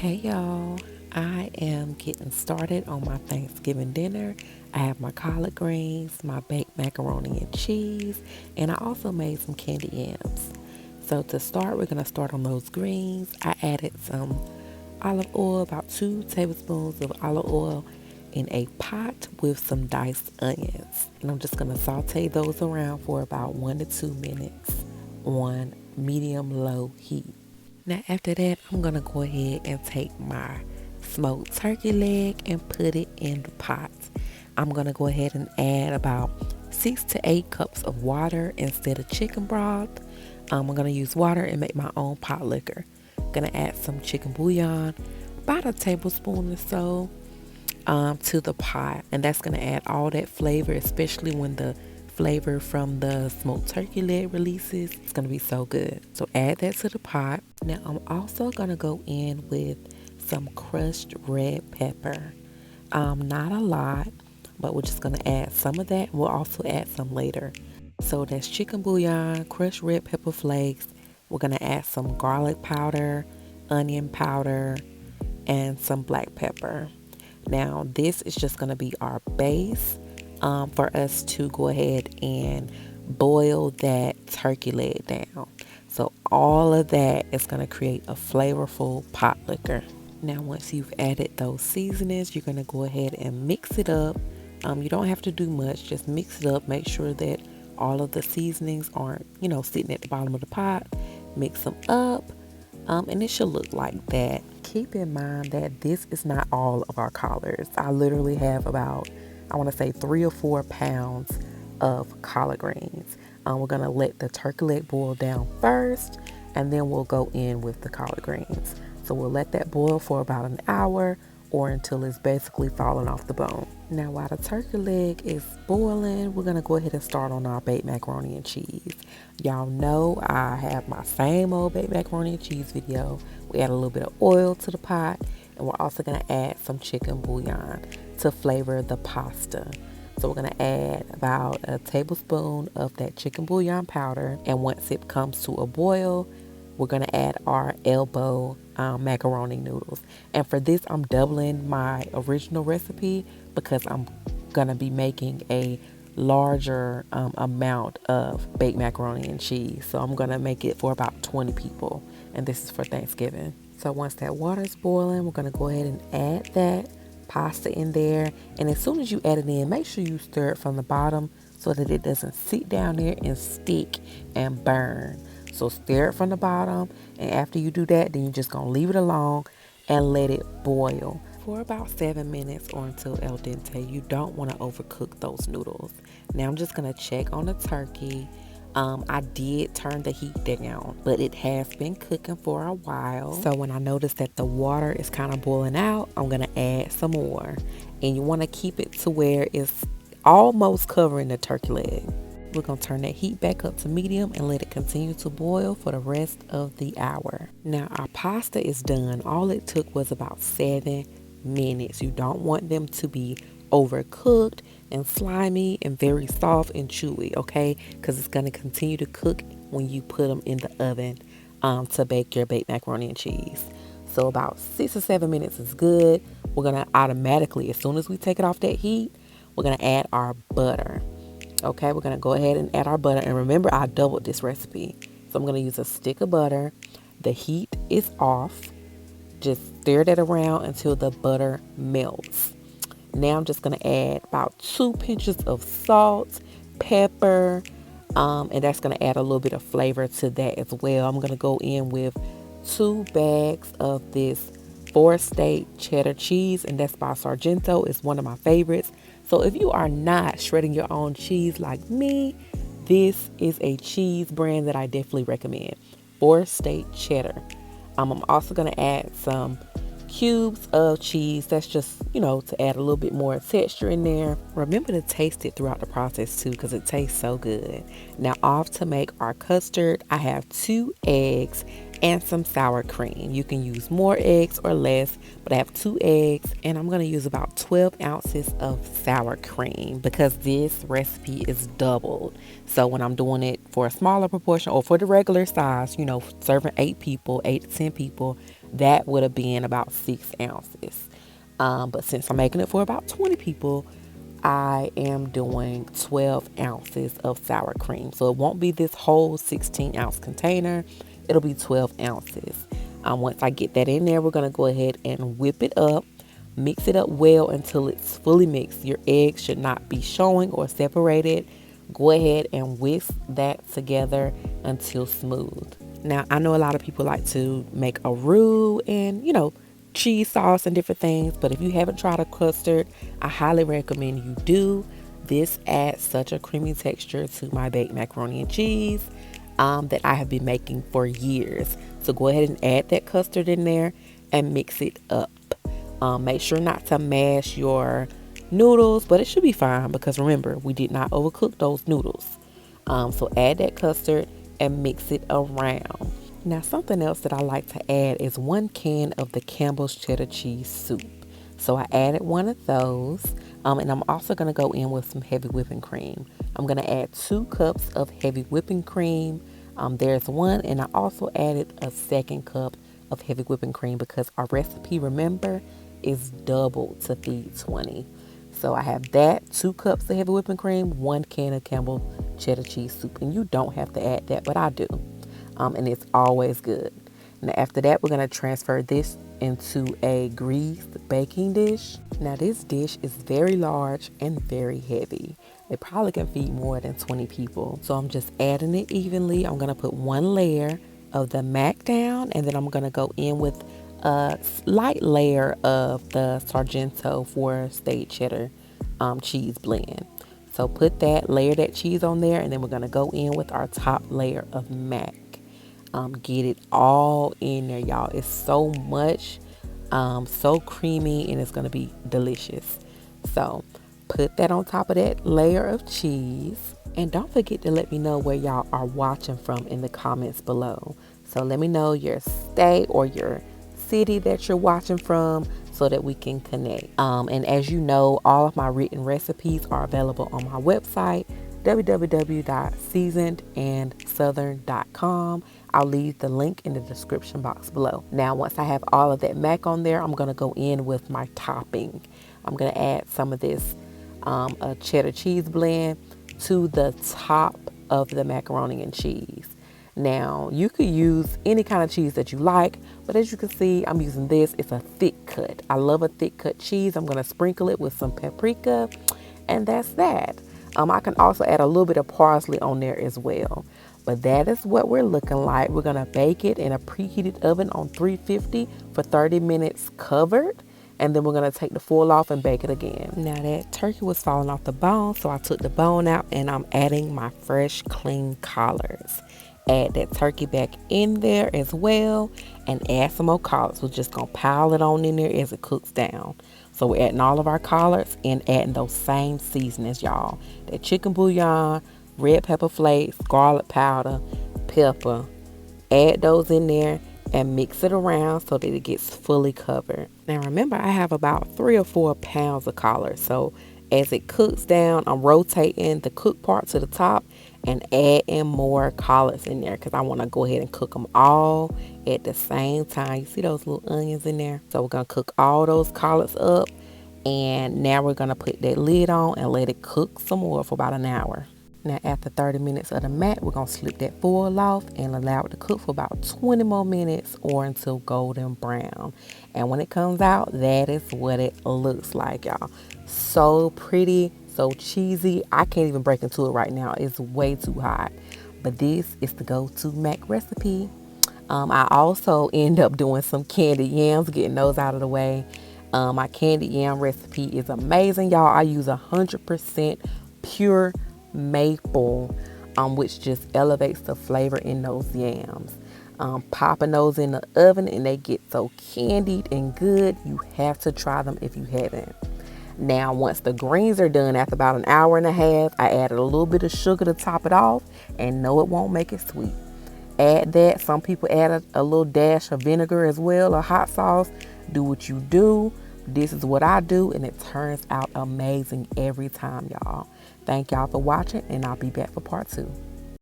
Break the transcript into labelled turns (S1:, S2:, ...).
S1: Hey y'all, I am getting started on my Thanksgiving dinner. I have my collard greens, my baked macaroni and cheese, and I also made some candy yams. So to start, we're going to start on those greens. I added some olive oil, about 2 tablespoons of olive oil in a pot with some diced onions. And I'm just going to saute those around for about 1 to 2 minutes on medium low heat. Now after that, I'm gonna go ahead and take my smoked turkey leg and put it in the pot. I'm gonna go ahead and add about 6 to 8 cups of water instead of chicken broth. I'm gonna use water and make my own pot liquor. Gonna add some chicken bouillon, about a tablespoon or so, to the pot, and that's gonna add all that flavor, especially when the flavor from the smoked turkey leg releases. It's gonna be so good. So add that to the pot. Now I'm also gonna go in with some crushed red pepper. Not a lot, but we're just gonna add some of that. We'll also add some later. So that's chicken bouillon, crushed red pepper flakes. We're gonna add some garlic powder, onion powder, and some black pepper. Now, this is just going to be our base for us to go ahead and boil that turkey leg down. So, all of that is going to create a flavorful pot liquor. Now, once you've added those seasonings, you're going to go ahead and mix it up. You don't have to do much, just mix it up. Make sure that all of the seasonings aren't, sitting at the bottom of the pot. Mix them up, and it should look like that. Keep in mind that this is not all of our collards. I literally have about, I want to say 3 or 4 pounds of collard greens. We're going to let the turkey leg boil down first, and then we'll go in with the collard greens. So we'll let that boil for about an hour or until it's basically falling off the bone. Now while the turkey leg is boiling, we're going to go ahead and start on our baked macaroni and cheese. Y'all know I have my same old baked macaroni and cheese video. We add a little bit of oil to the pot, and we're also going to add some chicken bouillon to flavor the pasta. So we're going to add about a tablespoon of that chicken bouillon powder, and once it comes to a boil, we're going to add our elbow macaroni noodles. And for this, I'm doubling my original recipe because I'm going to be making a larger amount of baked macaroni and cheese. So I'm going to make it for about 20 people. And this is for Thanksgiving. So once that water is boiling, we're going to go ahead and add that pasta in there. And as soon as you add it in, make sure you stir it from the bottom so that it doesn't sit down there and stick and burn. So stir it from the bottom, and after you do that, then you're just going to leave it alone and let it boil for about 7 minutes or until al dente. You don't want to overcook those noodles. Now I'm just going to check on the turkey. I did turn the heat down, but it has been cooking for a while. So when I notice that the water is kind of boiling out, I'm going to add some more. And you want to keep it to where it's almost covering the turkey leg. We're going to turn that heat back up to medium and let it continue to boil for the rest of the hour. Now our pasta is done. All it took was about 7 minutes. You don't want them to be overcooked and slimy and very soft and chewy, okay? Because it's going to continue to cook when you put them in the oven to bake your baked macaroni and cheese. So about 6 or 7 minutes is good. We're going to automatically, as soon as we take it off that heat, we're going to add our butter. Okay, we're going to go ahead and add our butter. And remember, I doubled this recipe. So I'm going to use a stick of butter. The heat is off. Just stir that around until the butter melts. Now I'm just going to add about 2 pinches of salt, pepper, and that's going to add a little bit of flavor to that as well. I'm going to go in with 2 bags of this 4-state cheddar cheese, and that's by Sargento. It's one of my favorites. So if you are not shredding your own cheese like me, this is a cheese brand that I definitely recommend. 4-state cheddar. I'm also going to add some cubes of cheese. That's just, to add a little bit more texture in there. Remember to taste it throughout the process too, because it tastes so good. Now off to make our custard, I have 2 eggs and some sour cream. You can use more eggs or less, but I have 2 eggs, and I'm going to use about 12 ounces of sour cream because this recipe is doubled. So when I'm doing it for a smaller proportion or for the regular size, serving 8 to 10 people, that would have been about 6 ounces. But since I'm making it for about 20 people, I am doing 12 ounces of sour cream. So it won't be this whole 16-ounce container. It'll be 12 ounces. Once I get that in there, we're going to go ahead and whip it up. Mix it up well until it's fully mixed. Your eggs should not be showing or separated. Go ahead and whisk that together until smooth. Now, I know a lot of people like to make a roux and, cheese sauce and different things, but if you haven't tried a custard, I highly recommend you do. This adds such a creamy texture to my baked macaroni and cheese that I have been making for years. So go ahead and add that custard in there and mix it up. Make sure not to mash your noodles, but it should be fine because remember, we did not overcook those noodles. So add that custard and mix it around. Now, something else that I like to add is 1 can of the Campbell's cheddar cheese soup. So I added one of those, and I'm also going to go in with some heavy whipping cream. I'm going to add 2 cups of heavy whipping cream. There's one, and I also added a 2nd cup of heavy whipping cream because our recipe, remember, is double to feed 20. So I have that, 2 cups of heavy whipping cream, 1 can of Campbell cheddar cheese soup. And you don't have to add that, but I do. And it's always good. Now after that, we're going to transfer this into a greased baking dish. Now this dish is very large and very heavy. It probably can feed more than 20 people. So I'm just adding it evenly. I'm going to put 1 layer of the mac down, and then I'm going to go in with a light layer of the Sargento 4-stage cheddar cheese blend. So put that, layer that cheese on there, and then we're going to go in with our top layer of mac. Get it all in there, y'all. It's so much, so creamy, and it's going to be delicious. So put that on top of that layer of cheese. And don't forget to let me know where y'all are watching from in the comments below. So let me know your state or your city that you're watching from so that we can connect. And as you know, all of my written recipes are available on my website, www.seasonedandsouthern.com. I'll leave the link in the description box below. Now, once I have all of that mac on there, I'm going to go in with my topping. I'm going to add some of this a cheddar cheese blend to the top of the macaroni and cheese. Now, you could use any kind of cheese that you like, but as you can see, I'm using this. It's a thick cut. I love a thick cut cheese. I'm going to sprinkle it with some paprika, and that's that. I can also add a little bit of parsley on there as well. But that is what we're looking like. We're going to bake it in a preheated oven on 350 for 30 minutes covered. And then we're going to take the foil off and bake it again. Now that turkey was falling off the bone, so I took the bone out and I'm adding my fresh, clean collards. Add that turkey back in there as well and add some more collards. We're just going to pile it on in there as it cooks down. So we're adding all of our collards and adding those same seasonings, y'all. That chicken bouillon, red pepper flakes, garlic powder, pepper. Add those in there and mix it around so that it gets fully covered. Now remember, I have about 3 or 4 pounds of collards. So as it cooks down, I'm rotating the cooked part to the top and adding more collards in there because I want to go ahead and cook them all at the same time. You see those little onions in there? So we're going to cook all those collards up, and now we're going to put that lid on and let it cook some more for about an hour. Now after 30 minutes of the mac, we're going to slip that foil off and allow it to cook for about 20 more minutes or until golden brown. And when it comes out, that is what it looks like, y'all. So pretty, so cheesy. I can't even break into it right now. It's way too hot. But this is the go-to mac recipe. I also end up doing some candied yams, getting those out of the way. My candied yam recipe is amazing, y'all. I use 100% pure maple, which just elevates the flavor in those yams. Popping those in the oven and they get so candied and good. You have to try them if you haven't. Now once the greens are done, after about an hour and a half, I added a little bit of sugar to top it off, and no, it won't make it sweet. Add that. Some people add a little dash of vinegar as well, or hot sauce. Do what you do. This is what I do, and it turns out amazing every time, y'all. Thank y'all for watching, and I'll be back for part 2.